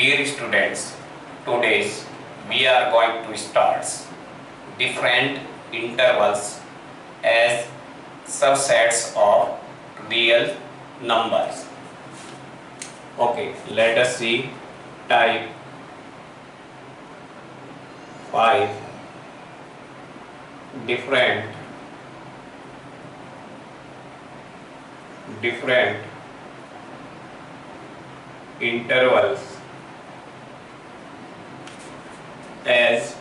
Dear students, today we are going to start different intervals as subsets of real numbers. Okay, let us see type 5 different intervals as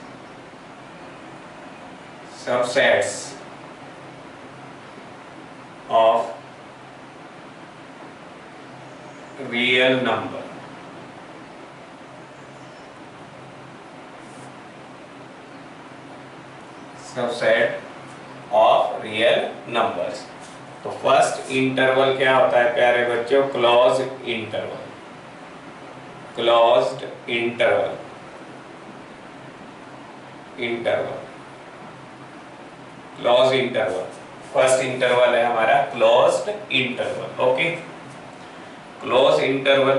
subsets of real number. Subset of real numbers. तो first interval क्या होता है प्यारे बच्चों? Close interval. Closed interval close interval first interval है हमारा closed interval. Okay, close interval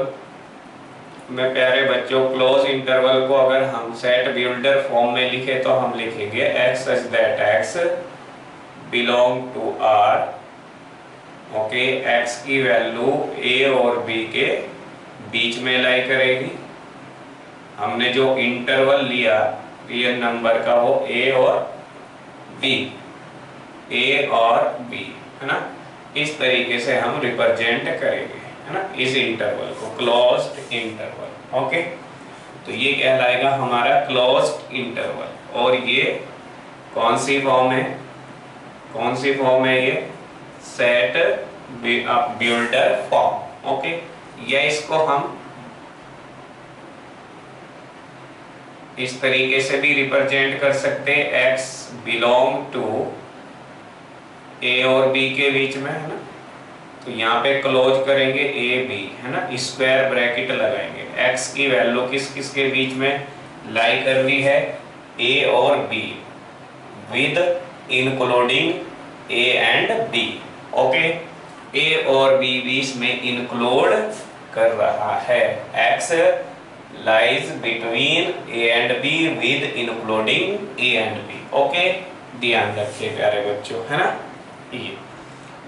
में प्यारे बच्चों क्लोज इंटरवल को अगर हम सेट बिल्डर फॉर्म में लिखे तो हम लिखेंगे x such that x belong to R। Okay, x की वैल्यू a और b के बीच में लाई करेगी। हमने जो इंटरवल लिया रियल नंबर का वो a और b है ना, इस तरीके से हम रिप्रेजेंट करेंगे, है ना, इस इंटरवल को क्लोज्ड इंटरवल। ओके, तो ये कहलाएगा हमारा क्लोज्ड इंटरवल। और ये कौन सी फॉर्म है? ये सेट बिल्डर फॉर्म। ओके, या इसको हम इस तरीके से भी रिप्रेजेंट कर सकते हैं, x बिलोंग टू a और b के बीच में, है ना। तो यहाँ पे क्लोज करेंगे a b, है ना, स्क्वायर ब्रैकेट लगाएंगे। x की वैल्यू किस किस के बीच में लाई करनी है? a और b with including a and b। Okay, a और b बीच में इंक्लूड कर रहा है। x lies between a and b with including a and b। Okay, ध्यान रखिए प्यारे बच्चों, है ना। ये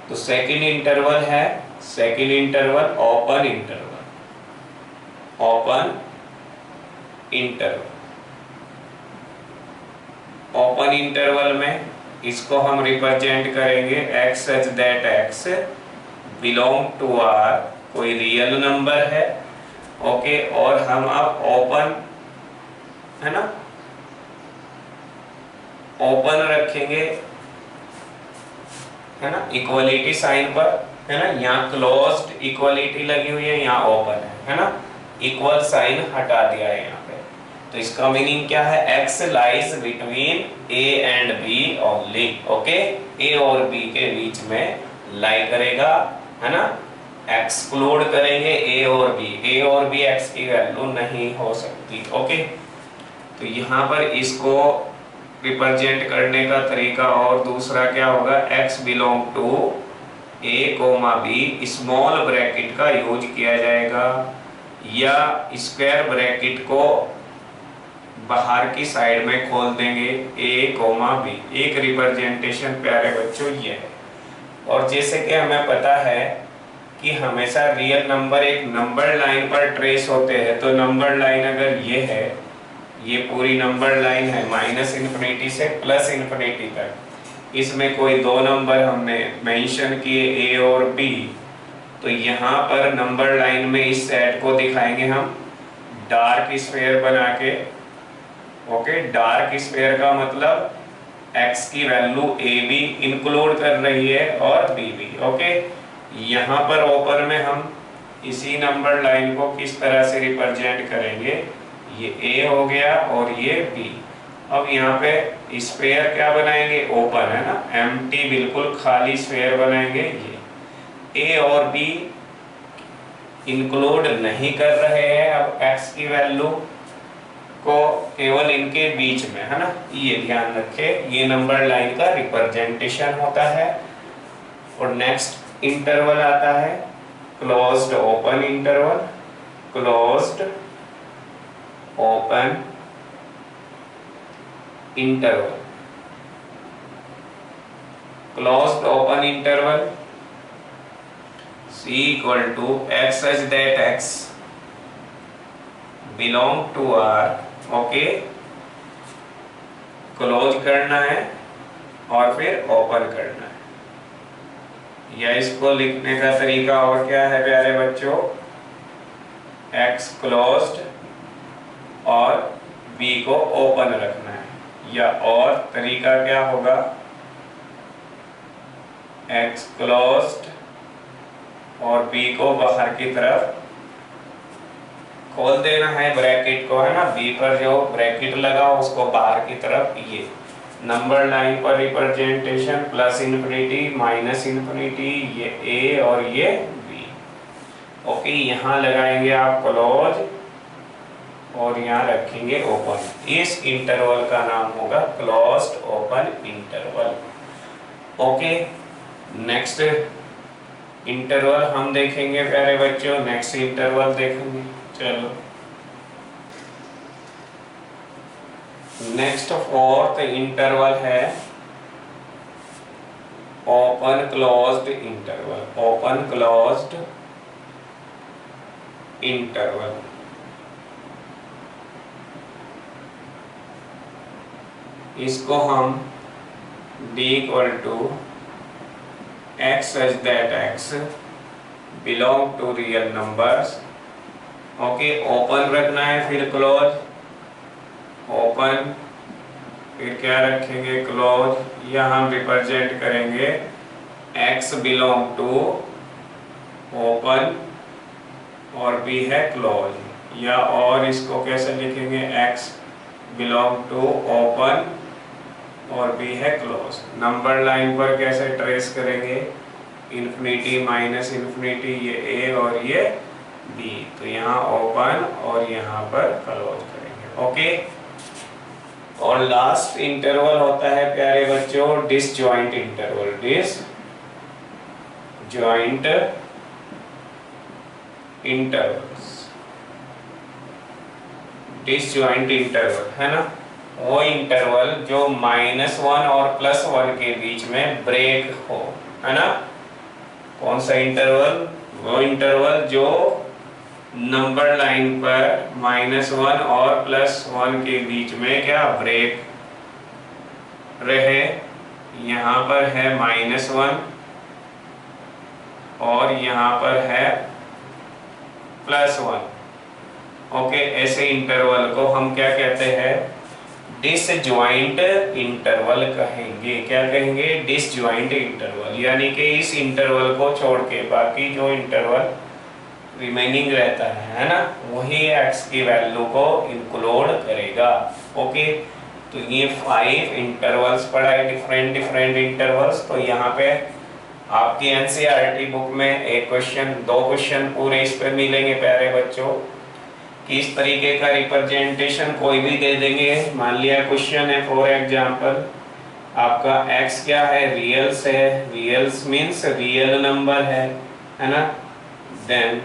तो सेकंड इंटरवल है, सेकंड इंटरवल ओपन इंटरवल में इसको हम रिप्रेजेंट करेंगे x such that x belong to R, कोई रियल नंबर है। ओके, और हम अब ओपन, है ना, ओपन रखेंगे, है ना, इक्वलिटी साइन पर, है ना। यहाँ क्लोज्ड इक्वलिटी लगी हुई है, यहाँ ओपन है ना, इक्वल साइन हटा दिया है यहाँ पे। तो इसका मीनिंग क्या है? x lies between a and b only. Okay, a और b के बीच में लाई करेगा, है ना। एक्सक्लूड करेंगे a और b x की वैल्यू नहीं हो सकती। ओके, तो यहाँ पर इसको रिप्रेजेंट करने का तरीका और दूसरा क्या होगा? x belong to a comma b, small bracket का यूज किया जाएगा, या स्क्वायर ब्रैकेट को बाहर की साइड में खोल देंगे a कोमा b। एक रिप्रेजेंटेशन प्यारे बच्चों ये है। और जैसे कि हमें पता है कि हमेशा रियल नंबर एक नंबर लाइन पर ट्रेस होते हैं, तो नंबर लाइन अगर ये है, ये पूरी नंबर लाइन है माइनस इन्फिनिटी से प्लस इन्फिनिटी तक, इसमें कोई दो नंबर हमने मेंशन किए a और b, तो यहाँ पर नंबर लाइन में इस सेट को दिखाएंगे हम डार्क स्फीयर बना के। ओके, डार्क स्फीयर का मतलब x की वैल्यू a भी इंक्लूड कर रही है और b भी। ओके, यहाँ पर ओपर में हम इसी नंबर लाइन को किस तरह से रिप्रेजेंट करेंगे? ये a हो गया और ये b। अब यहाँ पे स्फीयर क्या बनाएंगे? ओपन, है ना, एम्प्टी, बिल्कुल खाली स्फीयर बनाएंगे। ये a और b इंक्लूड नहीं कर रहे हैं अब x की वैल्यू को, केवल इनके बीच में, है ना। ये ध्यान रखें, ये नंबर लाइन का रिप्रेजेंटेशन होता है। और नेक्स्ट इंटरवल आता है closed open interval, closed open interval, closed open interval C equal to x such that x belong to R, okay, close करना है और फिर ओपन करना है। या इसको लिखने का तरीका और क्या है प्यारे बच्चों, x क्लोज्ड और B को ओपन रखना है, या और तरीका क्या होगा, x क्लोज्ड और B को बाहर की तरफ खोल देना है ब्रैकेट को, है ना, B पर जो ब्रैकेट लगा उसको बाहर की तरफ, ये नंबर लाइन पर representation plus infinity minus infinity, ये A और ये B, ओके। यहाँ लगाएंगे आप क्लोज और यहाँ रखेंगे ओपन, इस इंटरवल का नाम होगा closed open interval, okay. Next interval हम देखेंगे प्यारे बच्चों, नेक्स्ट इंटरवल देखेंगे, चलो। नेक्स्ट फोर्थ इंटरवल है open closed interval, open closed interval. इसको हम d equal to x such that x belong to real numbers, okay, open रखना है फिर क्लोज, ओपन फिर क्या रखेंगे क्लोज, या हम रिप्रेजेंट करेंगे x बिलोंग टू ओपन और b है क्लोज, या और इसको कैसे लिखेंगे x बिलोंग टू ओपन और B है क्लोज। नंबर लाइन पर कैसे ट्रेस करेंगे, इन्फिनिटी माइनस इन्फिनिटी, ये A और ये B, तो यहाँ ओपन और यहाँ पर क्लोज करेंगे, ओके। और लास्ट इंटरवल होता है प्यारे बच्चों disjoint interval, disjoint intervals, disjoint interval है ना, वो इंटरवल जो -1 और +1 के बीच में ब्रेक हो, है ना। कौन सा इंटरवल, वो इंटरवल जो नंबर लाइन पर -1 और +1 के बीच में क्या ब्रेक रहे, यहाँ पर है -1 और यहाँ पर है +1, ओके। ऐसे इंटरवल को हम क्या कहते हैं, डिसजॉइंट इंटरवल कहेंगे, क्या कहेंगे, डिसजॉइंट इंटरवल, यानी कि इस इंटरवल को छोड़ के बाकी जो इंटरवल रिमेनिंग रहता है ना, वही x की वैल्यू को इंक्लूड करेगा, ओके। तो ये 5 इंटरवल्स पढ़ा है, डिफरेंट इंटरवल्स। तो यहाँ पे आपकी एनसीईआरटी बुक में एक क्वेश्चन, 2 क्वेश्चन पूरे इस पे मिलेंगे प्यारे बच्चों, किस तरीके का रिप्रेजेंटेशन कोई भी दे देंगे। मान लिया क्वेश्चन है फॉर एग्जांपल आपका x क्या है, रियल्स है, रियल्स मींस रियल नंबर है ना, then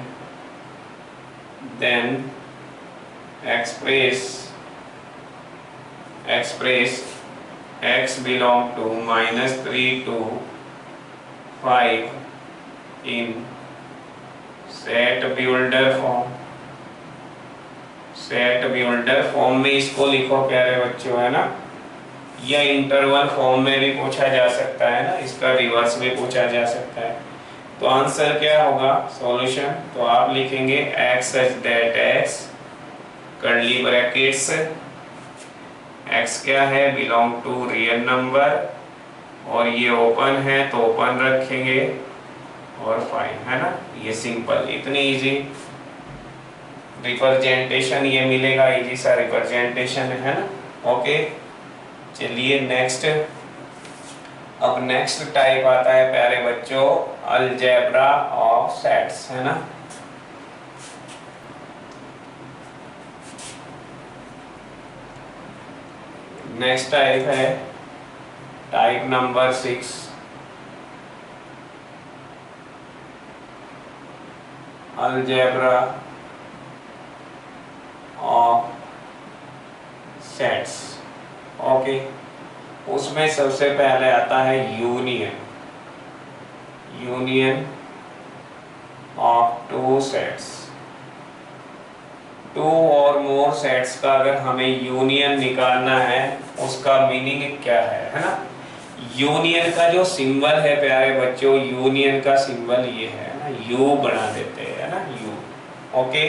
express x belong to -3 to 5 in set builder form में इसको लिखो प्यारे बच्चों, है ना। या इंटरवल फॉर्म में भी पूछा जा सकता है ना, इसका रिवर्स भी पूछा जा सकता है। तो आंसर क्या होगा, सॉल्यूशन, तो आप लिखेंगे x such that x curly brackets, x क्या है, बिलोंग टू रियल नंबर, और ये ओपन है तो ओपन रखेंगे और फाइन, है ना। ये सिंपल, इतनी इजी रिप्रेजेंटेशन ये मिलेगा, इजी सा रिप्रेजेंटेशन है ना, ओके। चलिए नेक्स्ट, अब नेक्स्ट टाइप आता है प्यारे बच्चों अलजेब्रा ऑफ सेट्स, है ना। नेक्स्ट टाइप है type number 6, algebra of sets. Okay, उसमें सबसे पहले आता है union, union of two sets. Two और मोर सेट्स का अगर हमें यूनियन निकालना है, उसका मीनिंग क्या है ना। यूनियन का जो सिंबल है प्यारे बच्चों, यूनियन का सिंबल ये है ना, यू बना देते हैं ना, यू। ओके,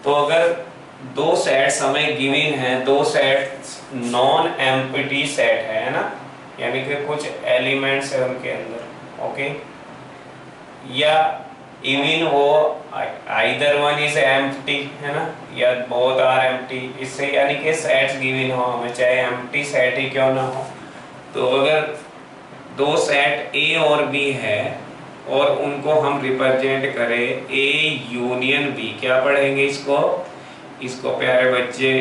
तो अगर दो सेट्स हमें गिवन है, दो सेट्स नॉन एम्प्टी सेट है ना, यानी कि कुछ एलिमेंट्स है उनके अंदर। ओके, या इवन वो आइदर वन इज एम्प्टी है ना, या बोथ आर एम्प्टी, इससे यानी कि सेट्स गिवन हो हमें, चाहे एम्प्टी सेट ही क्यों ना हो। तो अगर दो सेट ए और बी है और उनको हम रिप्रेजेंट करें ए यूनियन बी, क्या पढ़ेंगे इसको, इसको प्यारे बच्चे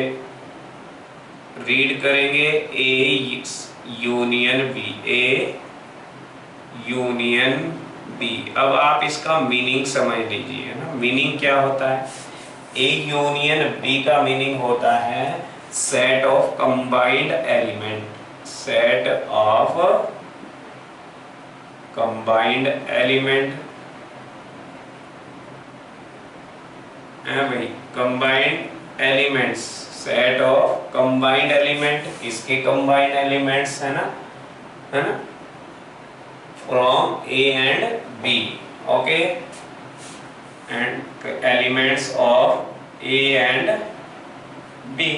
रीड करेंगे A union B, A union B. अब आप इसका मीनिंग समझ लीजिए ना, मीनिंग क्या होता है। ए यूनियन बी का मीनिंग होता है set of combined element, set of combined element है भाई, combined elements, set of combined element, इसके कंबाइंड एलिमेंट्स है ना, from A and B. Okay, and elements of A and B.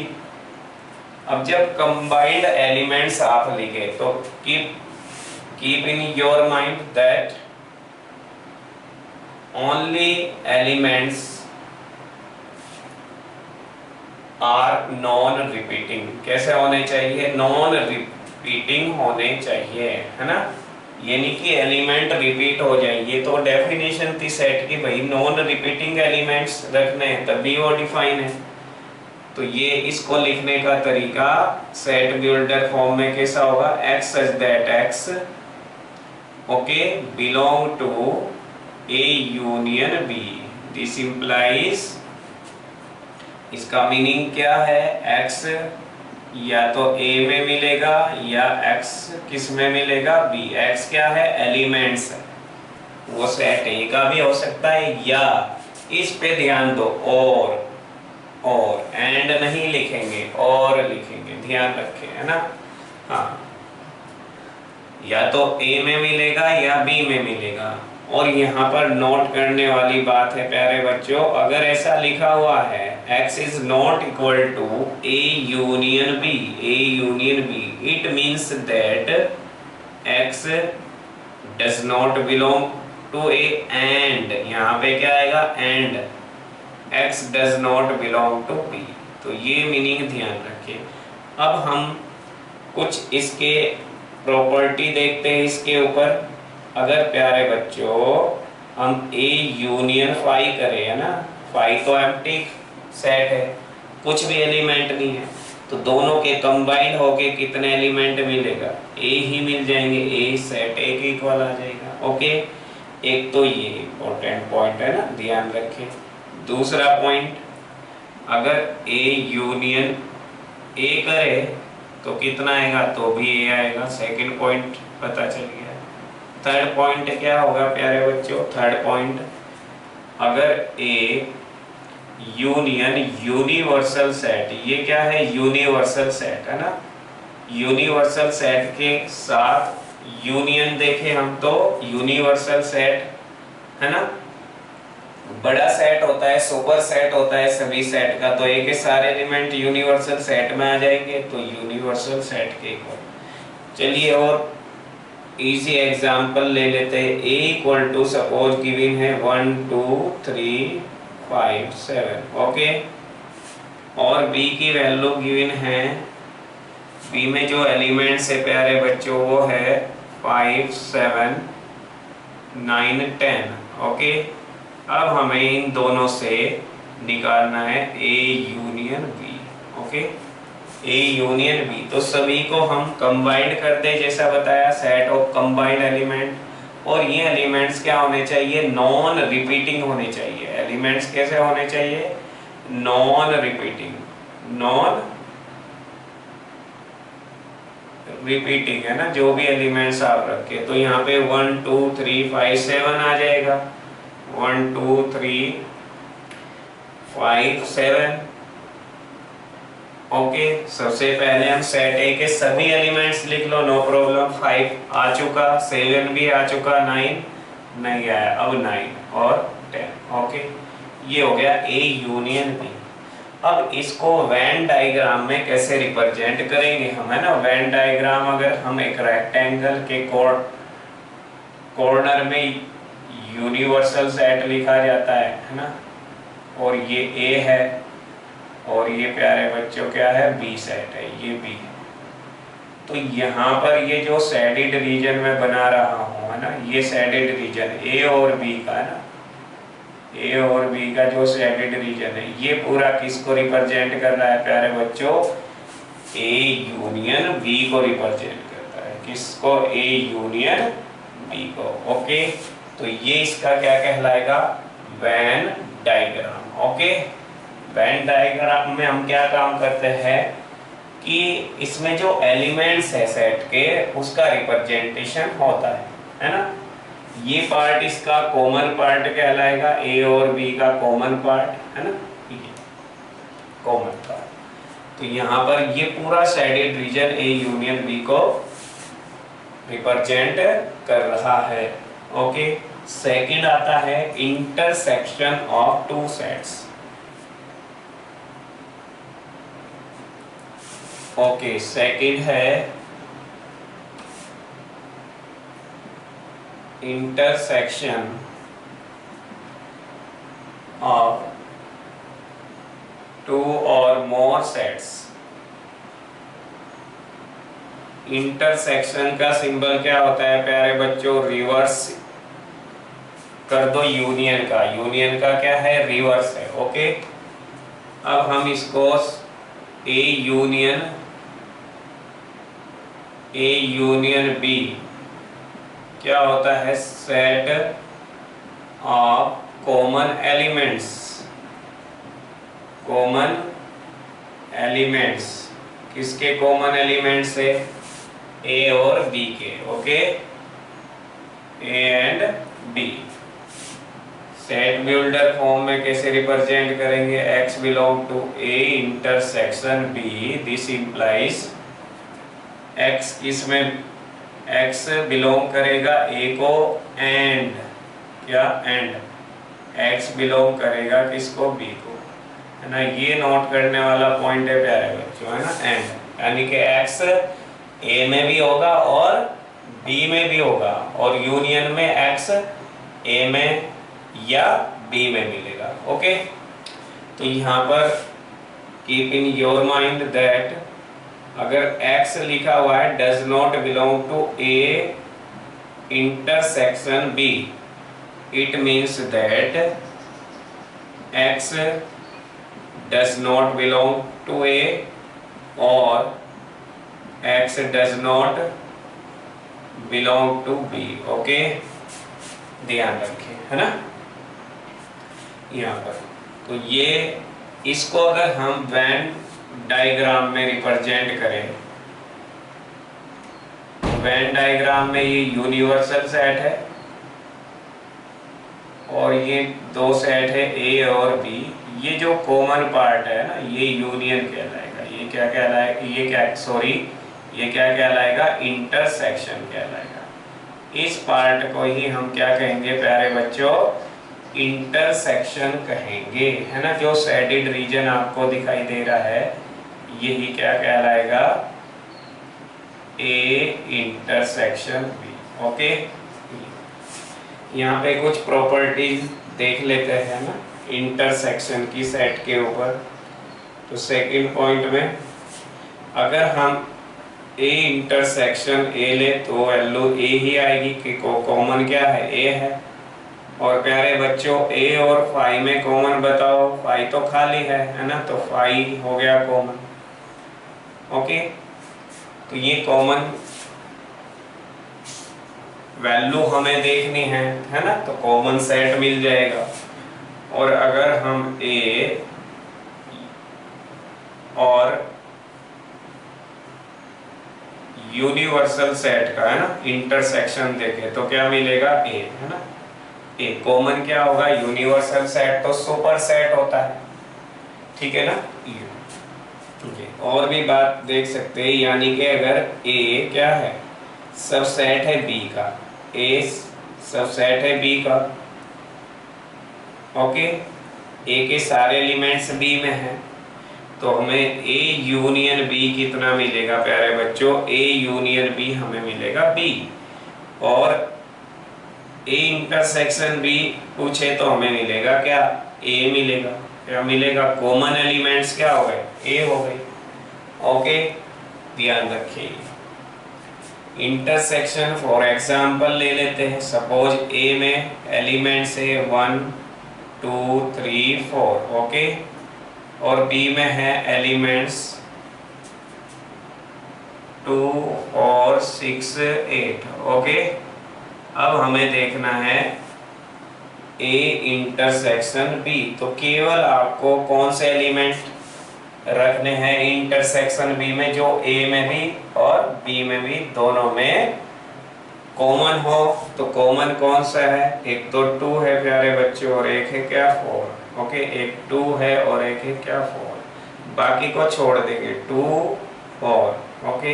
अब जब कंबाइंड एलिमेंट्स आप लिखे तो keep in your mind that only elements are non repeating. कैसे होने चाहिए, नॉन रिपीटिंग होने चाहिए है ना, यानी कि एलिमेंट रिपीट हो जाएंगे। तो डेफिनेशन थी सेट की भाई नॉन रिपीटिंग एलिमेंट्स रखने हैं, तभी वो डिफाइन है। तो ये इसको लिखने का तरीका सेट बिल्डर फॉर्म में कैसा होगा, x such that x okay belong to a union b। This implies, इसका मीनिंग क्या है, x या तो a में मिलेगा या x किस में मिलेगा, b। x क्या है, एलिमेंट्स है, वो सेट a का भी हो सकता है, या इस पे ध्यान दो और एंड नहीं लिखेंगे, और लिखेंगे, ध्यान रखें है ना। हाँ, या तो ए में मिलेगा या बी में मिलेगा। और यहाँ पर नोट करने वाली बात है प्यारे बच्चों, अगर ऐसा लिखा हुआ है x is not equal to A union B, A union B, it means that x does not belong to A and, यहाँ पे क्या आएगा, and x does not belong to B। तो ये मीनिंग ध्यान रखें। अब हम कुछ इसके प्रॉपर्टी देखते हैं इसके ऊपर। अगर प्यारे बच्चों हम A यूनियन फाई करें है ना, फाई तो एम्प्टी सेट है, कुछ भी एलिमेंट नहीं है, तो दोनों के कंबाइंड होके कितने एलिमेंट मिलेगा, A ही मिल जाएंगे, A सेट A के इक्वल आ जाएगा। ओके, एक तो ये इंपॉर्टेंट पॉइंट है ना, ध्यान रखें। दूसरा पॉइंट, अगर A यूनियन A करे तो कितना आएगा, तो भी A आएगा। सेकंड पॉइंट पता चल गया। थर्ड पॉइंट क्या होगा प्यारे बच्चों, थर्ड पॉइंट, अगर A यूनियन यूनिवर्सल सेट, ये क्या है, यूनिवर्सल सेट है ना, यूनिवर्सल सेट के साथ यूनियन देखें हम तो यूनिवर्सल सेट है ना, बड़ा सेट होता है, सुपर सेट होता है सभी सेट का, तो ए के सारे एलिमेंट यूनिवर्सल सेट में आ जाएंगे, तो यूनिवर्सल सेट के इक्वल। चलिए और इजी एग्जांपल ले लेते हैं। ए इक्वल टू सपोज गिवन है 1 2 3 5 7 ओके, और बी की वैल्यू गिवन है, बी में जो एलिमेंट्स है प्यारे बच्चों वो है 5 7 9 10 ओके। अब हमें इन दोनों से निकालना है A union B। Okay, A union B, तो सभी को हम कंबाइंड कर दे, जैसा बताया सेट ऑफ कंबाइंड एलिमेंट। और ये एलिमेंट्स क्या होने चाहिए, नॉन रिपीटिंग होने चाहिए। एलिमेंट्स कैसे होने चाहिए, नॉन रिपीटिंग, नॉन रिपीटिंग है ना, जो भी एलिमेंट्स आप रखे, तो यहाँ पे 1 2 3 5 7 आ जाएगा। 1 2 3 5 7। ओके, सबसे पहले हम सेट ए के सभी एलिमेंट्स लिख लो, नो प्रॉब्लम। 5 आ चुका, 7 भी आ चुका, 9 नहीं आया, अब 9 और 10। ओके, ये हो गया ए यूनियन बी। अब इसको वेन डायग्राम में कैसे रिप्रेजेंट करेंगे हम, है ना। वेन डायग्राम, अगर हम एक रेक्टेंगल के कॉर्नर में यूनिवर्सल सेट लिखा जाता है ना, और ये ए है और ये प्यारे बच्चों क्या है, बी सेट है, ये बी है। तो यहाँ पर ये जो शेडेड रीजन में बना रहा हूँ, है ना, ये शेडेड रीजन ए और बी का है ना, ए और बी का जो शेडेड रीजन है, ये पूरा किसको रिप्रेजेंट कर रहा है प्यारे बच्चों, ए यूनियन बी को रिप्रेजेंट करता है। किसको, ए यूनियन बी को। ओके, तो ये इसका क्या कहलाएगा, Venn diagram. Okay, Venn diagram में हम क्या काम करते हैं कि इसमें जो एलिमेंट्स है सेट के, उसका रिप्रेजेंटेशन होता है ना। ये पार्ट इसका कॉमन पार्ट कहलाएगा, ए और बी का कॉमन पार्ट, है ना, कॉमन पार्ट। तो यहाँ पर ये पूरा shaded region A union B को रिप्रेजेंट कर रहा है। ओके, सेकंड आता है intersection of two sets. Okay, second है इंटरसेक्शन ऑफ टू और मोर सेट्स। इंटरसेक्शन का सिंबल क्या होता है प्यारे बच्चों, रिवर्स कर दो यूनियन का। यूनियन का क्या है, रिवर्स है। ओके, अब हम इसको ए यूनियन बी क्या होता है, set of common elements. Common elements किसके कॉमन एलिमेंट्स है, ए और बी के। Okay, A and B. Set builder form में कैसे रिप्रेजेंट करेंगे, x belong to A intersection B, this implies x किसमें, x बिलोंग करेगा ए को, एंड क्या, एंड x बिलोंग करेगा किसको, बी को, है ना। ये नोट करने वाला पॉइंट है प्यारे बच्चों, है ना, एंड, यानी कि x ए में भी होगा और बी में भी होगा, और यूनियन में x ए में या बी में मिलेगा। ओके, तो यहाँ पर keep in your mind that अगर x लिखा हुआ है does not belong to A intersection B, it means that x does not belong to A और x does not belong to B. Okay, ध्यान रखें, है ना, यहाँ पर। तो ये इसको अगर हम वेन डायग्राम में रिप्रेजेंट करें, वेन डायग्राम में ये यूनिवर्सल सेट है और ये दो सेट है ए और बी। ये जो कॉमन पार्ट है ना, ये यूनियन कहलाएगा। ये क्या कहलाएगा, ये क्या कहलाएगा, इंटरसेक्शन कहलाएगा। इस पार्ट को ही हम क्या कहेंगे प्यारे बच्चों, इंटरसेक्शन कहेंगे, है ना। जो शेडेड रीजन आपको दिखाई दे रहा है, यही क्या कहलाएगा, ए इंटरसेक्शन बी। ओके, यहाँ पे कुछ प्रॉपर्टीज देख लेते हैं ना इंटरसेक्शन की सेट के ऊपर। तो सेकंड पॉइंट में अगर हम ए इंटरसेक्शन ए ले तो वैल्यू ए ही आएगी कि कॉमन क्या है, ए है। और प्यारे बच्चों ए और फाई में कॉमन बताओ, फाई तो खाली है ना, तो फाई हो गया कॉमन। ओके, तो ये कॉमन वैल्यू हमें देखनी है ना, तो कॉमन सेट मिल जाएगा। और अगर हम ए और यूनिवर्सल सेट का, है ना, इंटरसेक्शन देखे तो क्या मिलेगा, ए, है ना। ए कॉमन क्या होगा, यूनिवर्सल सेट तो सुपर सेट होता है, ठीक है ना। ये और भी बात देख सकते हैं, यानी कि अगर ए क्या है, सबसेट है बी का, ए सबसेट है बी का, ओके, ए के सारे एलिमेंट्स बी में हैं, तो हमें ए यूनियन बी कितना मिलेगा प्यारे बच्चों, ए यूनियन बी हमें मिलेगा बी। और ए इंटरसेक्शन बी पूछे तो हमें मिलेगा क्या, ए मिलेगा। क्या मिलेगा, कॉमन एलिमेंट्स क्या हो गए, ए हो गए, ओके। ध्यान रखिए, इंटरसेक्शन फॉर एग्जांपल ले लेते हैं। सपोज ए में एलिमेंट्स है 1 2 3 4, ओके, और बी में है एलिमेंट्स 2 और 6 8, ओके। अब हमें देखना है ए इंटरसेक्शन बी, तो केवल आपको कौन से एलिमेंट रखने हैं इंटरसेक्शन बी में, जो ए में भी और बी में भी दोनों में कॉमन हो। तो कॉमन कौन सा है, एक तो 2 है प्यारे बच्चों, और एक है क्या 4, ओके। एक 2 है और एक है क्या 4, बाकी को छोड़ देंगे 2 4, ओके,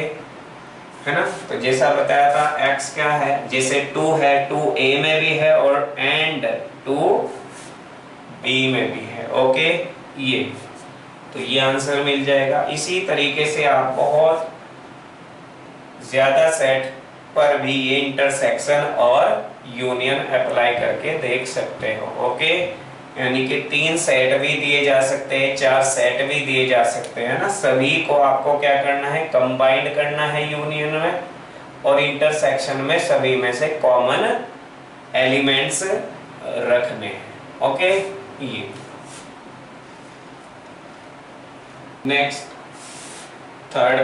है ना। तो जैसा बताया था x क्या है, जैसे 2 है, 2 a में भी है और एंड 2 b में भी है, ओके। ये तो ये आंसर मिल जाएगा। इसी तरीके से आप बहुत ज्यादा सेट पर भी ये इंटरसेक्शन और यूनियन अप्लाई करके देख सकते हो, ओके। यानी कि 3 सेट भी दिए जा सकते हैं, 4 सेट भी दिए जा सकते हैं ना। सभी को आपको क्या करना है, कंबाइंड करना है यूनियन में, और इंटरसेक्शन में सभी में से कॉमन एलिमेंट्स रखने हैं, ओके। ये नेक्स्ट थर्ड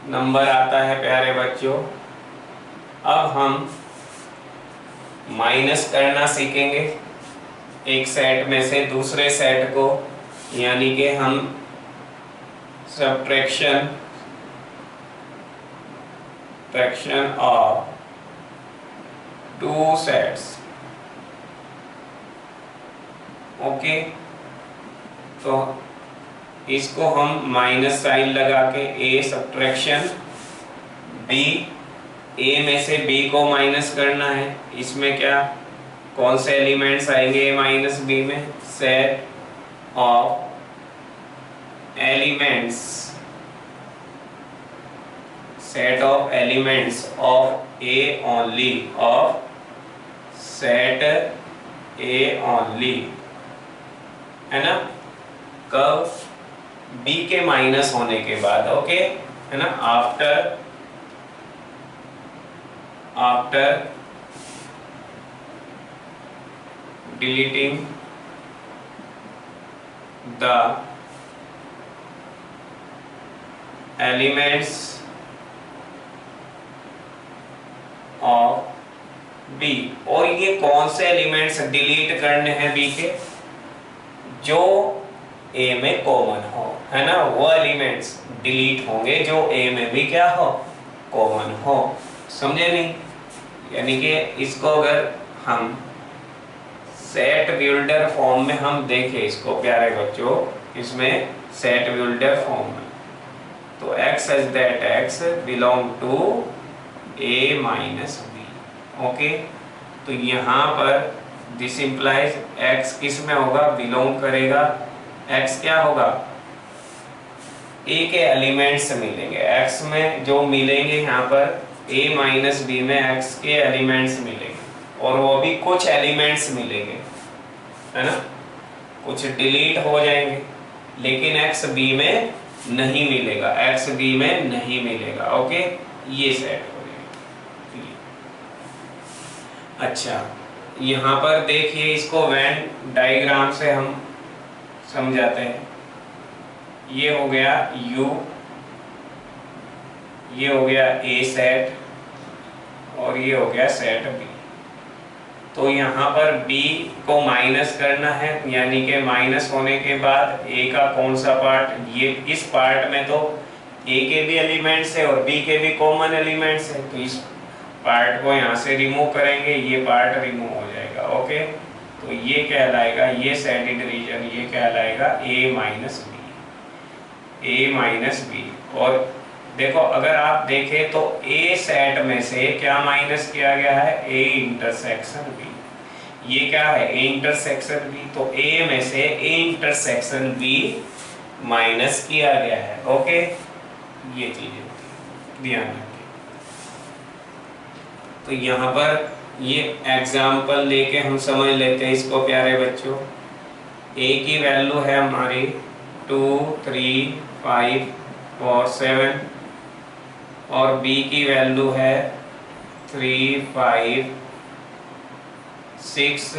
नंबर आता है प्यारे बच्चों। अब हम माइनस करना सीखेंगे एक सेट में से दूसरे सेट को, यानी कि हम सब्ट्रैक्शन ऑफ 2 सेट्स, ओके। तो इसको हम माइनस साइन लगा के ए सब्ट्रैक्शन बी, ए में से बी को माइनस करना है। इसमें क्या कौन से एलिमेंट्स आएंगे ए माइनस बी में, set of elements of A only, of set A only, है ना। कब, बी के माइनस होने के बाद, ओके, है ना। After deleting the elements of B. और ये कौन से एलिमेंट्स डिलीट करने हैं बी के, जो ए में कॉमन हो, है ना। वो एलिमेंट्स डिलीट होंगे जो ए में भी क्या हो, कॉमन हो। समझे नहीं, यानी कि इसको अगर हम सेट बिल्डर फॉर्म में हम देखें इसको प्यारे बच्चों, इसमें सेट बिल्डर फॉर्म में, तो x such that x belong to a minus b, okay. तो यहाँ पर दिस इंप्लाइज x किस में होगा, बिलोंग करेगा, x क्या होगा, a के एलिमेंट्स मिलेंगे, x में जो मिलेंगे यहाँ पर a माइनस बी में x के एलिमेंट्स मिलेंगे, और वो भी कुछ एलिमेंट्स मिलेंगे, है ना। कुछ डिलीट हो जाएंगे, लेकिन x b में नहीं मिलेगा, x b में नहीं मिलेगा, ओके। ये सेट हो गया। अच्छा, यहाँ पर देखिए, इसको वेन डायग्राम से हम समझाते हैं। ये हो गया u, ये हो गया a सेट, और ये हो गया सेट b। तो यहाँ पर b को माइनस करना है, यानी कि माइनस होने के बाद a का कौन सा पार्ट, ये इस पार्ट में तो ए के भी एलिमेंट्स है और बी के भी कॉमन एलिमेंट्स है, तो इस पार्ट को यहाँ से रिमूव करेंगे, ये पार्ट रिमूव हो जाएगा। ओके, तो ये कहलाएगा, ये सेटेड रीजन ये कहलाएगा ए माइनस बी। और देखो अगर आप देखें तो ए सेट में से क्या माइनस किया गया है, ए इंटरसेक्शन बी। ये क्या है, ए इंटरसेक्शन बी, तो ए में से ए इंटरसेक्शन बी माइनस किया गया है। ओके, ये चीजें ध्यान रखिए। तो यहाँ पर ये एग्जाम्पल लेके हम समझ लेते हैं इसको प्यारे बच्चों। ए की वैल्यू है हमारी 2, 3, 5 और 7 और बी की वैल्यू है 3, 5, 6,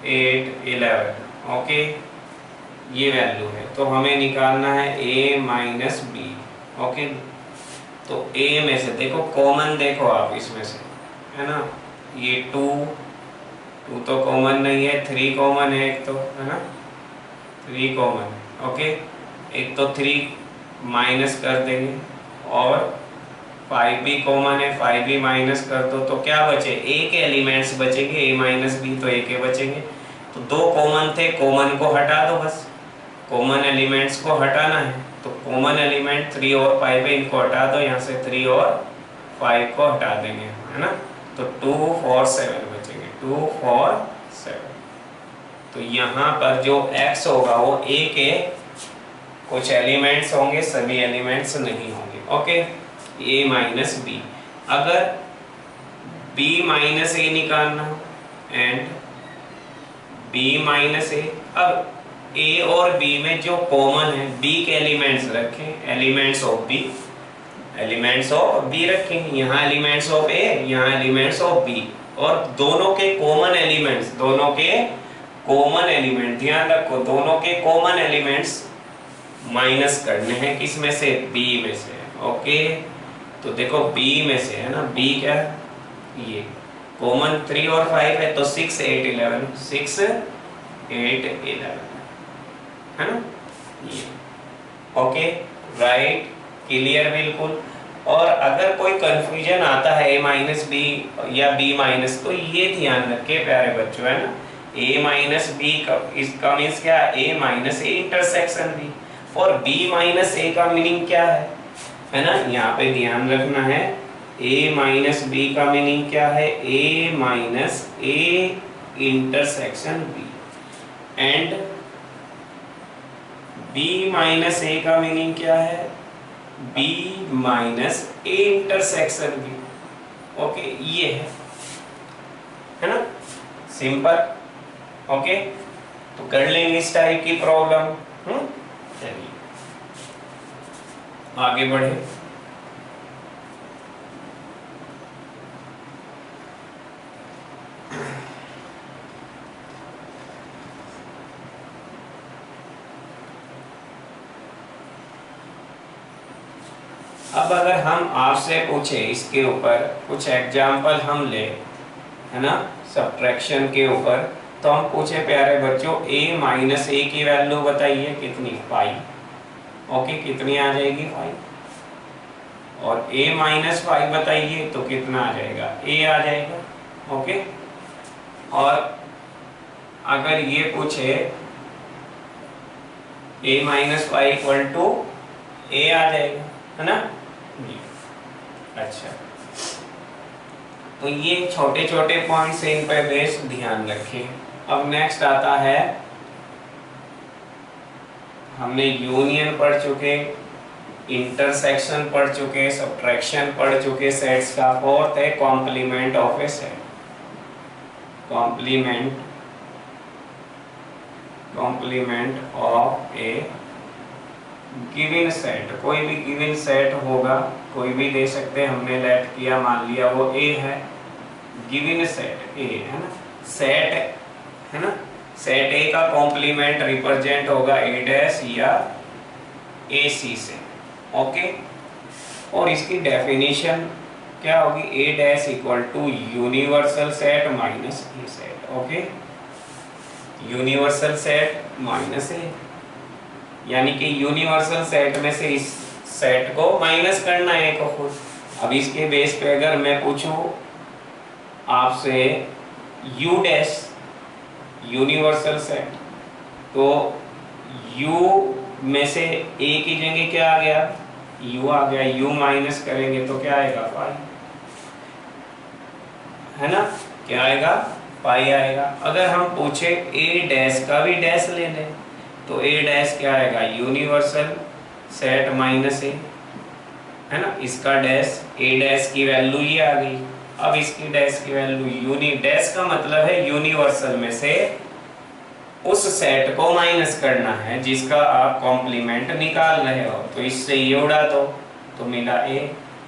8, 11। ओके, ये वैल्यू है, तो हमें निकालना है a माइनस बी। ओके, तो a में से देखो कॉमन, देखो आप इसमें से, है ना, ये 2 तो कॉमन नहीं है, 3 कॉमन है एक तो, है ना, 3 कॉमन। ओके, एक तो 3 माइनस कर देंगे और 5 भी कॉमन है, 5 भी माइनस कर दो, तो क्या बचे, a के एलिमेंट्स बचेंगे, a माइनस बी, तो a के बचेंगे। तो 2 कॉमन थे, कॉमन को हटा दो, बस कॉमन एलिमेंट्स को हटाना है, तो कॉमन एलिमेंट 3 और 5 है, इनको हटा दो, यहाँ से 3 और 5 को हटा देंगे, है ना, तो 2, 4, 7 बचेंगे, 2, 4, 7। तो यहाँ पर जो x होगा वो a के कुछ एलिमेंट्स होंगे, सभी एलिमेंट्स नहीं होंगे। Okay, a minus B. अगर b माइनस ए निकालना एंड b माइनस ए, अब a और b में जो कॉमन है, b के एलिमेंट्स रखें, एलिमेंट्स ऑफ b रखेंगे, यहाँ एलिमेंट्स ऑफ a, यहाँ एलिमेंट्स ऑफ b, और दोनों के कॉमन एलिमेंट्स, ध्यान रखो, दोनों के कॉमन एलिमेंट्स माइनस करने हैं, किस में से, b में से। ओके, तो देखो b में से, है ना, b क्या, ये कॉमन 3 और 5 है, तो 6, 8, 11, 6, 8, 11, है ना, ये। ओके, राइट, क्लियर बिल्कुल। और अगर कोई कंफ्यूजन आता है a माइनस बी या b माइनस, तो ये ध्यान रखे प्यारे बच्चों, है ना, a माइनस बी इसका मीन्स क्या, a minus A intersection b, और b माइनस a का मीनिंग क्या है ना, यहाँ पे ध्यान रखना है, a माइनस बी का मीनिंग क्या है, a minus A intersection b, and b minus A का मीनिंग क्या है, b minus A intersection b। Okay, ये है ना, सिंपल। ओके, तो कर लेंगे इस टाइप की प्रॉब्लम। चलिए आगे बढ़े। अब अगर हम आपसे पूछे इसके ऊपर कुछ एग्जाम्पल हम ले, है ना, सब्ट्रैक्शन के ऊपर, तो हम पूछे प्यारे बच्चों a माइनस ए की वैल्यू बताइए कितनी, 5। ओके, कितनी आ जाएगी, 5, और a माइनस 5 बताइए तो कितना आ जाएगा, a आ जाएगा। ओके, और अगर ये पूछे a minus 5 equal to a आ जाएगा, है ना। अच्छा, तो ये छोटे छोटे पॉइंट्स इन पे बेस ध्यान रखें। अब नेक्स्ट आता है, हमने यूनियन पढ़ चुके, इंटरसेक्शन पढ़ चुके, सब्ट्रैक्शन पढ़ चुके सेट्स का। फोर्थ है complement of a set, complement of a given set. कोई भी गिवन सेट होगा, कोई भी दे सकते हैं, हमने लेट किया, मान लिया वो ए है, गिवन सेट ए है ना, सेट है ना, सेट ए का कॉम्प्लीमेंट रिप्रेजेंट होगा ए डैश या ए सी से। ओके, और इसकी डेफिनेशन क्या होगी, A dash equal to universal set minus A set. Okay, universal set minus A, यानी कि यूनिवर्सल सेट में से इस सेट को माइनस करना है को खुद। अब इसके बेस पे अगर मैं पूछूं आपसे U डैश यूनिवर्सल सेट, तो U में से A की जगह क्या आ गया, U आ गया, U माइनस करेंगे तो क्या आएगा, पाई, है ना, क्या आएगा, पाई आएगा। अगर हम पूछे A डैश का भी डैश ले लें तो A डैश क्या आएगा, यूनिवर्सल सेट माइनस A, है ना, इसका डैश, A डैश की वैल्यू ये आ गई। अब इसकी डैश की वैल्यू यूनि, डैश का मतलब है यूनिवर्सल में से उस सेट को माइनस करना है जिसका आप कॉम्प्लीमेंट निकाल रहे हो, तो इससे ये उड़ा दो तो मिला A।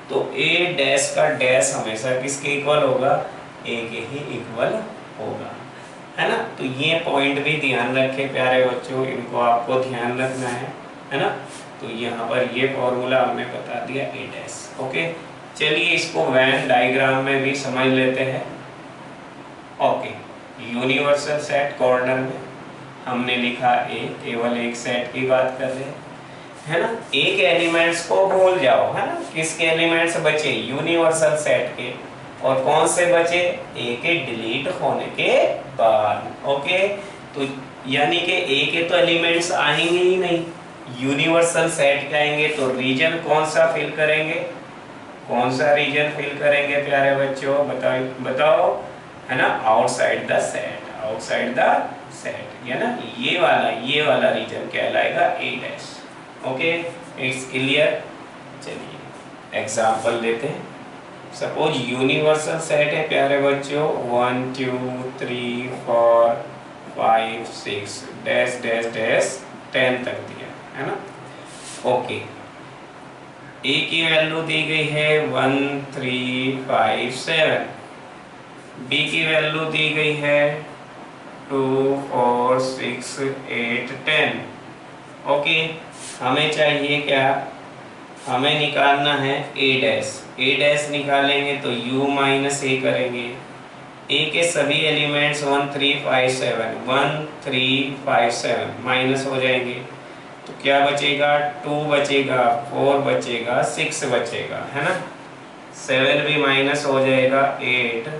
तो A डैश का डैश हमेशा किसके इक्वल होगा, A के ही इक्वल होगा, है ना। तो ये पॉइंट भी ध्यान रखें प्यारे बच्चों, इनको आपको ध्यान रखना है ना। तो यहाँ पर ये फॉर्मूला हमने बता दिया A डैश। ओके, चलिए इसको वेन डायग्राम में भी समझ लेते हैं। ओके, यूनिवर्सल सेट कॉर्नर में हमने लिखा A, केवल एक सेट की बात कर रहे हैं, है ना। A के एलिमेंट्स को भूल जाओ, है ना, किसके एलिमेंट्स बचे, यूनिवर्सल सेट के, और कौन से बचे, A के डिलीट होने के बाद। ओके, तो यानी कि A के तो एलिमेंट्स आएंगे ही नहीं, यूनिवर्सल सेट के आएंगे, तो रीजन कौन सा फिल करेंगे, कौन सा रीजन फिल करेंगे प्यारे बच्चों, बताओ, है ना, outside the set, outside the set, है ना, ये वाला रीजन कहलाएगा A dash. Okay, it's clear. चलिए एग्जांपल लेते हैं। सपोज यूनिवर्सल सेट है प्यारे बच्चों 1 2 3 4 5 6 डैश डैश डैश 10 तक दिया है ना। ओके, A की वैल्यू दी गई है 1 3 5 7, B की वैल्यू दी गई है 2 4 6 8 10। ओके, हमें चाहिए क्या, हमें निकालना है A डैश। A डैश निकालेंगे तो U माइनस A करेंगे। A के सभी एलिमेंट्स 1 3 5 7 1 3 5 7 माइनस हो जाएंगे, तो क्या बचेगा, 2 बचेगा, 4 बचेगा, 6 बचेगा, है ना, 7 भी माइनस हो जाएगा, 8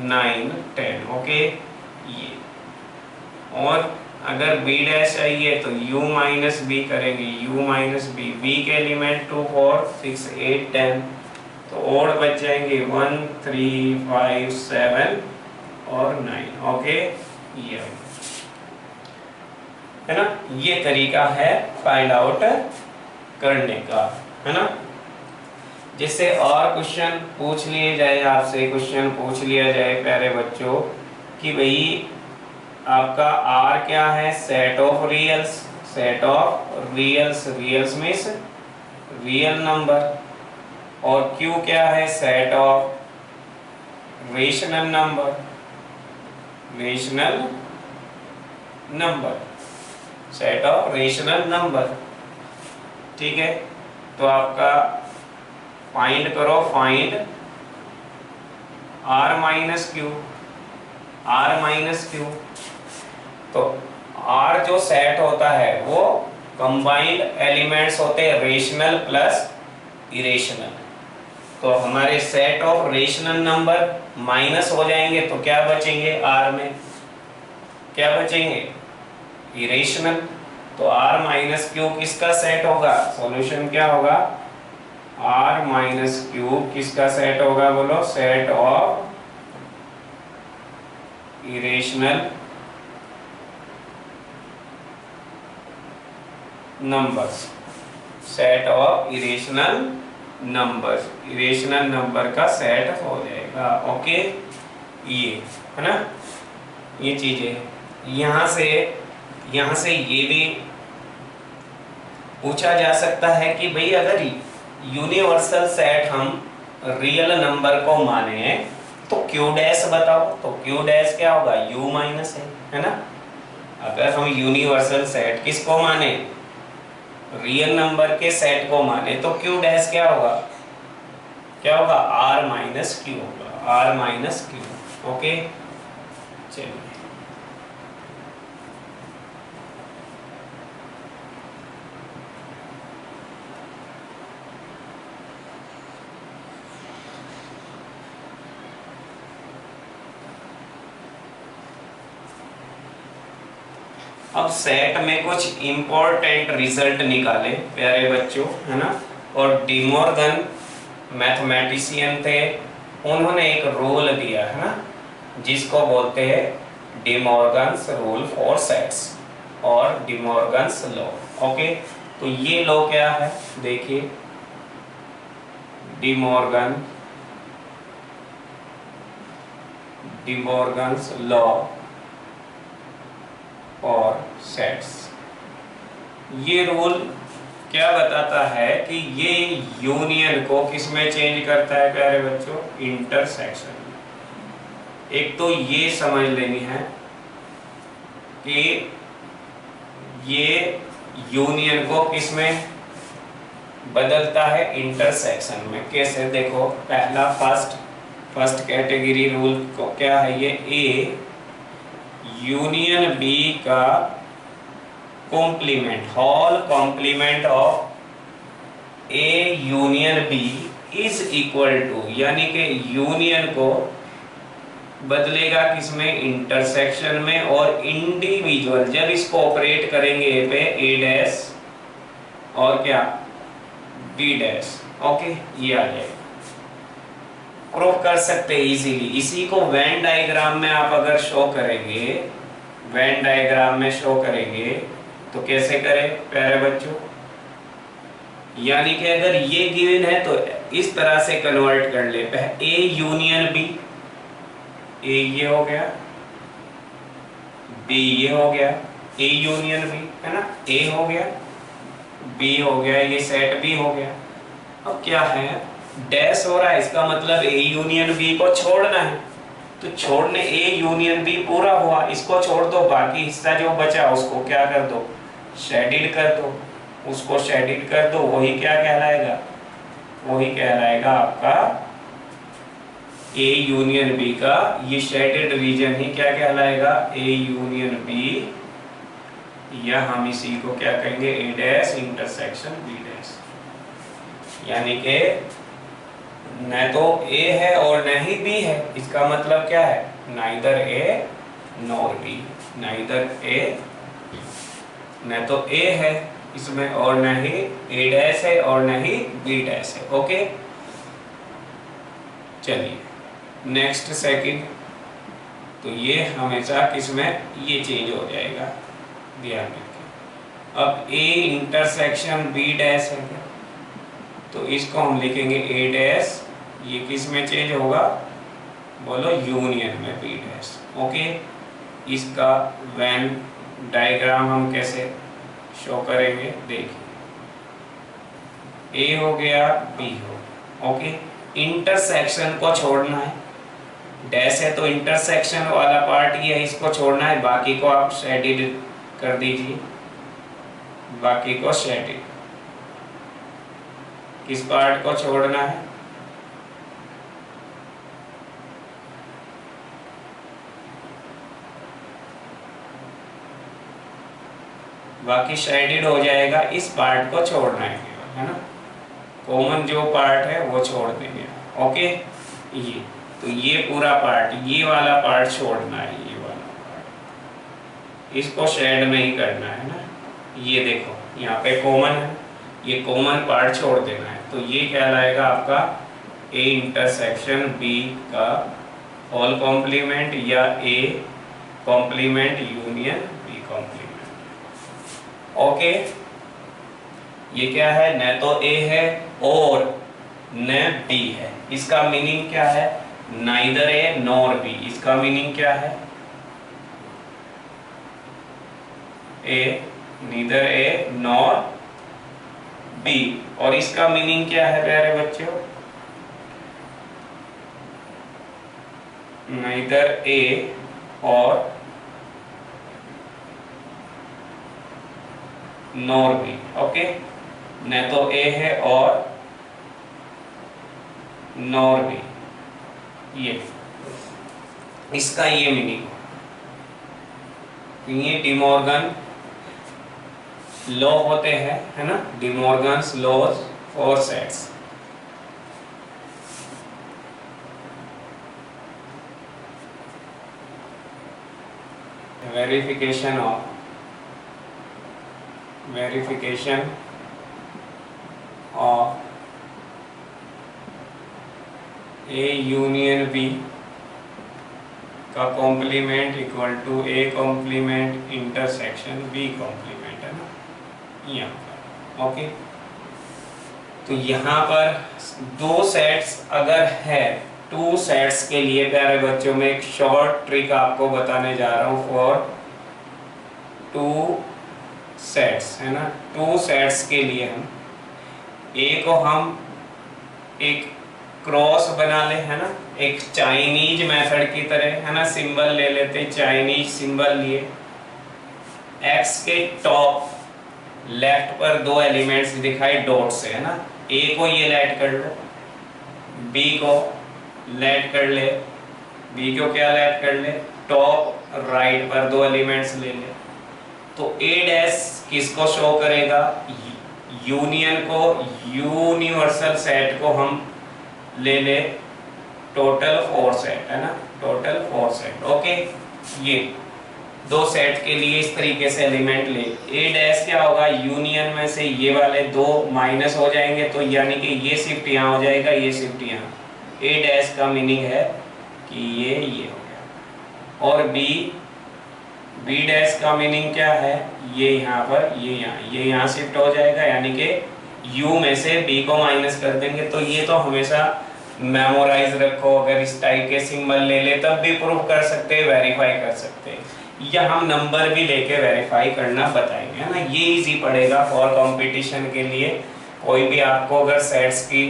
9 10। ओके, ये, और अगर B डैश चाहिए तो U माइनस B करेंगे, U माइनस B, B के एलिमेंट 2 4 6 8 10, तो और बच जाएंगे 1 3 5 7 और 9। ओके, ये है ना, ये तरीका है फाइंड आउट करने का, है ना। जिससे और क्वेश्चन पूछ लिए जाए, आपसे क्वेश्चन पूछ लिया जाए प्यारे बच्चों कि भाई आपका R क्या है, set of reals, set of reals, reals means real number, और Q क्या है, set of rational number, rational number, set of rational number. ठीक है, तो आपका फाइंड करो, find R minus Q, R minus Q। तो R जो सेट होता है वो कंबाइंड एलिमेंट्स होते हैं रेशनल प्लस इरेशनल, तो हमारे set of rational number minus हो जाएंगे तो क्या बचेंगे, R में क्या बचेंगे, इरेशनल। तो R माइनस Q किसका सेट होगा, सॉल्यूशन क्या होगा, R माइनस Q किसका सेट होगा, बोलो, set of irrational numbers, set of irrational numbers, irrational number का सेट हो जाएगा। ओके, ये है ना, ये चीजें यहाँ से ये भी पूछा जा सकता है कि भाई अगर यूनिवर्सल सेट हम रियल नंबर को माने तो Q डैश बताओ, तो Q डैश क्या होगा, U माइनस है ना। अगर हम यूनिवर्सल सेट किसको माने, रियल नंबर के सेट को माने, तो Q डैश क्या होगा, क्या होगा, R माइनस Q होगा, R माइनस Q। ओके, चलिए अब सेट में कुछ इम्पोर्टेंट रिजल्ट निकाले प्यारे बच्चों, है ना। और डिमॉर्गन मैथमेटिशियन थे, उन्होंने एक रूल दिया, है ना, जिसको बोलते हैं डिमॉर्गन्स रूल फॉर सेट्स और डिमॉर्गन्स लॉ। ओके, तो ये लॉ क्या है, देखिए, डिमॉर्गन्स लॉ और सेट्स। ये रूल क्या बताता है कि ये यूनियन को किस में चेंज करता है प्यारे बच्चों, इंटरसेक्शन में। एक तो ये समझ लेनी है कि ये यूनियन को किस में बदलता है, इंटरसेक्शन में। कैसे, देखो, पहला फर्स्ट कैटेगरी रूल को क्या है, ये ए यूनियन बी का complement, whole complement of A union B is equal to, यानी कि यूनियन को बदलेगा किसमें, इंटरसेक्शन में। और इंडिविजुअल जब इसको ऑपरेट करेंगे ए पे, ए डैश और क्या, बी डैश। ओके, ये आ जाएगा, प्रूव कर सकते हैं इजीली। इसी को वेन डायग्राम में आप अगर शो करेंगे, वेन डायग्राम में शो करेंगे तो कैसे करें प्यारे बच्चों, यानी कि अगर ये गिवन है तो इस तरह से कन्वर्ट कर ले, ए यूनियन बी, ए ये हो गया, बी ये हो गया, ए यूनियन बी, है ना, ए हो गया, बी हो गया, ये सेट बी हो गया। अब क्या है, डैश हो रहा है, इसका मतलब ए यूनियन बी को छोड़ना है, तो छोड़ने ए यूनियन बी पूरा हुआ, इसको छोड़ दो, बाकी हिस्सा जो बचा उसको क्या कर दो, शेडिड कर दो, उसको शेडिड कर दो, वही क्या कहलाएगा, वही कहलाएगा आपका ए यूनियन बी का ये शेडेड रीजन ही क्या कहलाएगा, ए यूनियन बी, या हम इसी को क्या कहेंगे, ए डैश इंटरसेक्शन बी डैश। यानी कि न तो ए है और न ही बी है, इसका मतलब क्या है, neither A nor B, neither A, न तो ए है इसमें और न ही ए डैश है और न ही बी डैश है। ओके, चलिए नेक्स्ट सेकंड, तो ये हमेशा किसमें ये चेंज हो जाएगा, ध्यान रखिए। अब ए इंटरसेक्शन बी डैश है, तो इसको हम लिखेंगे ए डैश, ये किस में चेंज होगा, बोलो यूनियन में बी डैश। ओके, इसका वेन डायग्राम हम कैसे शो करेंगे, देखिए, ए हो गया, बी हो गया। ओके, इंटरसेक्शन को छोड़ना है, डैश है तो इंटरसेक्शन वाला पार्ट ये है, इसको छोड़ना है, बाकी को आप शेडिड कर दीजिए, बाकी को शेडिड। किस पार्ट को छोड़ना है, बाकी शेडिड हो जाएगा, इस पार्ट को छोड़ना है ना, कॉमन जो पार्ट है वो छोड़ देंगे। ओके, ये तो ये पूरा पार्ट, ये वाला पार्ट छोड़ना है, ये वाला पार्ट इसको शेड में ही करना है ना। ये देखो यहाँ पे कॉमन है, ये कॉमन पार्ट छोड़ देना है, तो ये कहलाएगा आपका ए इंटरसेक्शन बी का होल कॉम्प्लीमेंट या A complement union B complement. Okay, ये क्या है, न तो ए है और न बी है, इसका मीनिंग क्या है, नाइदर ए नॉर बी, इसका मीनिंग क्या है, ए नीदर ए नॉर बी, और इसका मीनिंग क्या है प्यारे बच्चों, नाइदर ए और नॉर बी। ओके, न तो ए है और नॉर बी, ये इसका ये मीनिंग। ये डिमॉर्गन लॉ होते हैं, है ना, De Morgan's laws for sets. Verification of verification of A union B का complement equal to A complement intersection B complement, है ना यहाँ पर। ओके, तो यहाँ पर दो सेट्स अगर है, टू सेट्स के लिए प्यारे बच्चों में एक शॉर्ट ट्रिक आपको बताने जा रहा हूँ फॉर टू सेट्स, है ना। टू सेट्स के लिए हम ए को हम एक क्रॉस बना ले, है ना, एक चाइनीज मेथड की तरह, है ना, सिंबल ले लेते, चाइनीज सिंबल लिए, एक्स के टॉप लेफ्ट पर दो एलिमेंट्स दिखाए डॉट से, है ना। ए को ये लेट कर लो, बी को लेट कर ले, बी को क्या लेट कर ले, टॉप राइट पर दो एलिमेंट्स ले ले। तो ए डैश किसको शो करेगा, यूनियन को, यूनिवर्सल सेट को हम ले ले टोटल 4 सेट, है ना, टोटल 4 सेट। ओके, ये दो सेट के लिए इस तरीके से एलिमेंट ले, ए डैश क्या होगा, यूनियन में से ये वाले दो माइनस हो जाएंगे, तो यानी कि ये शिफ्ट यहाँ हो जाएगा, ये शिफ्ट यहाँ। ए डैश का मीनिंग है कि ये हो गया। और बी डैश का मीनिंग क्या है, ये यहाँ पर, ये यहाँ शिफ्ट हो जाएगा, यानी कि u में से b को माइनस कर देंगे। तो ये तो हमेशा मेमोराइज रखो, अगर इस टाइप के सिंबल ले ले तब भी प्रूव कर सकते हैं, वेरीफाई कर सकते हैं, या हम नंबर भी लेके वेरीफाई करना बताएंगे, है ना। ये इजी पड़ेगा फॉर कंपटीशन के लिए। कोई भी आपको अगर सेट्स की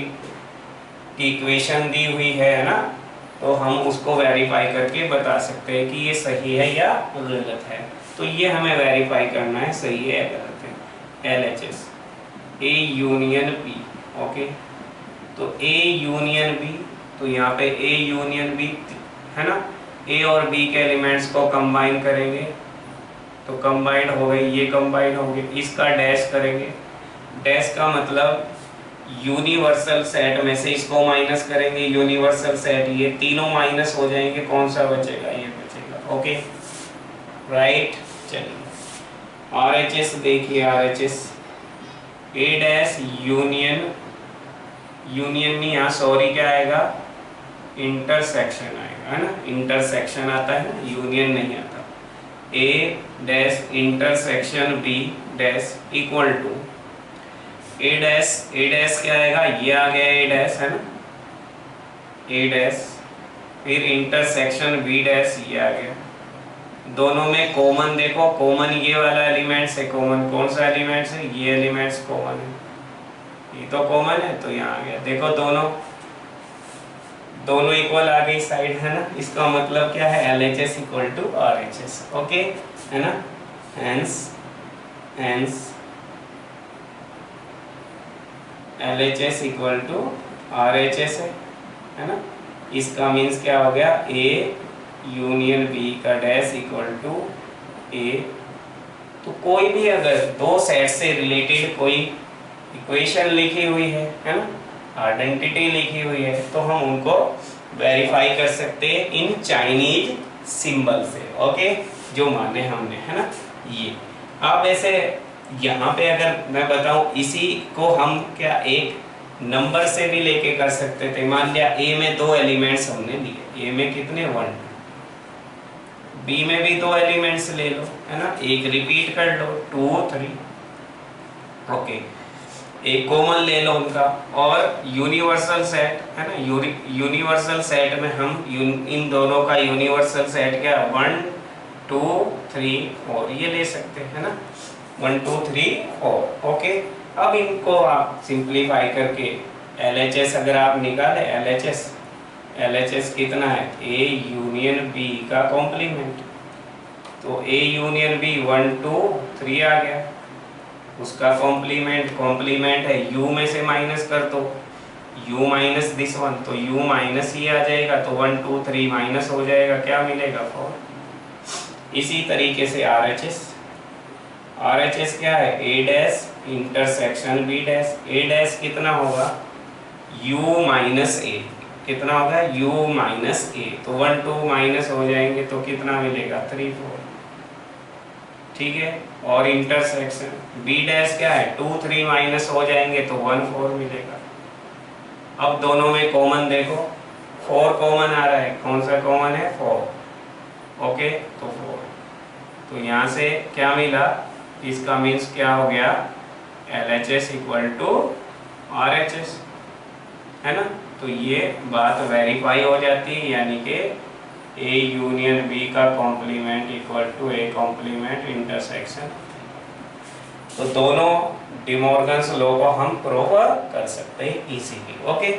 इक्वेशन दी हुई है ना, तो हम उसको वेरीफाई करके बता सकते हैं कि ये सही है या गलत है। तो ये हमें वेरीफाई करना है, सही है या गलत है। LHS A union B, okay, तो ए यूनियन बी, तो यहाँ पे ए यूनियन बी, है ना, ए और बी के एलिमेंट्स को कंबाइन करेंगे, तो कंबाइन हो गई, ये कंबाइन हो गई, इसका डैश करेंगे, डैश का मतलब यूनिवर्सल सेट में से इसको माइनस करेंगे, यूनिवर्सल सेट, ये तीनों माइनस हो जाएंगे, कौन सा बचेगा, ये बचेगा। Okay, right. चलिए RHS देखिए, RHS ए डैश यूनियन, यूनियन नहीं, यहाँ सॉरी क्या आएगा, इंटरसेक्शन आएगा, है ना, इंटरसेक्शन आता है ना, यूनियन नहीं आता। A dash intersection B dash equal to A dash क्या आएगा, ये आ गया ए डैश, है ना, ए डैश, फिर इंटरसेक्शन बी डैश, ये आ गया। दोनों में कॉमन देखो, कॉमन ये वाला एलिमेंट्स है, कॉमन कौन सा एलिमेंट्स है, ये एलिमेंट्स कॉमन है, ये तो कॉमन है, तो यहाँ आ गया। देखो दोनों इक्वल आ गई साइड, है ना। इसका मतलब क्या है, LHS equal to RHS, okay, है ना। Hence LHS equal to RHS है ना। इसका मीन्स क्या हो गया, A यूनियन बी का डैश इक्वल टू ए। तो कोई भी अगर दो सेट से रिलेटेड कोई इक्वेशन लिखी हुई है ना, आइडेंटिटी लिखी हुई है, तो हम उनको वेरीफाई कर सकते हैं इन चाइनीज सिंबल से, ओके, जो माने हमने, है ना। ये आप ऐसे यहाँ पे अगर मैं बताऊं, इसी को हम क्या एक नंबर से भी लेके कर सकते थे। मान लिया ए में दो एलिमेंट्स हमने लिए, ए में कितने 1, बी में भी दो एलिमेंट्स ले लो, है ना, एक रिपीट कर लो 2 3, ओके, एक कॉमन ले लो उनका, और यूनिवर्सल सेट, है ना, यूनिवर्सल सेट में हम इन दोनों का यूनिवर्सल सेट क्या 1 2 3 4 ये ले सकते हैं, है ना, 1 2 3 4, ओके। अब इनको आप सिंप्लीफाई करके LHS अगर आप निकाले, LHS कितना है, A यूनियन B का कॉम्प्लीमेंट, तो A यूनियन B 1 2 3 आ गया, उसका कॉम्प्लीमेंट है U में से माइनस कर दो, U माइनस दिस वन, तो U माइनस ही आ जाएगा, तो 1 2 3 माइनस हो जाएगा, क्या मिलेगा 4। इसी तरीके से RHS क्या है, A dash intersection B dash, A dash कितना होगा U माइनस A, कितना होगा U माइनस A, तो 1 2 माइनस हो जाएंगे, तो कितना मिलेगा 3 4, ठीक है, और इंटरसेक्शन बी डैश क्या है 2 3 माइनस हो जाएंगे तो 1 4 मिलेगा। अब दोनों में कॉमन देखो, 4 कॉमन आ रहा है, कौन सा कॉमन है 4, ओके तो 4, तो यहाँ से क्या मिला, इसका मीन्स क्या हो गया LHS इक्वल टू RHS, है ना। तो ये बात वेरीफाई हो जाती है, यानी कि A यूनियन B का complement equal to A complement intersection. तो दोनों डिमॉर्गन्स लॉ को हम प्रूव कर सकते हैं इजीली, ओके।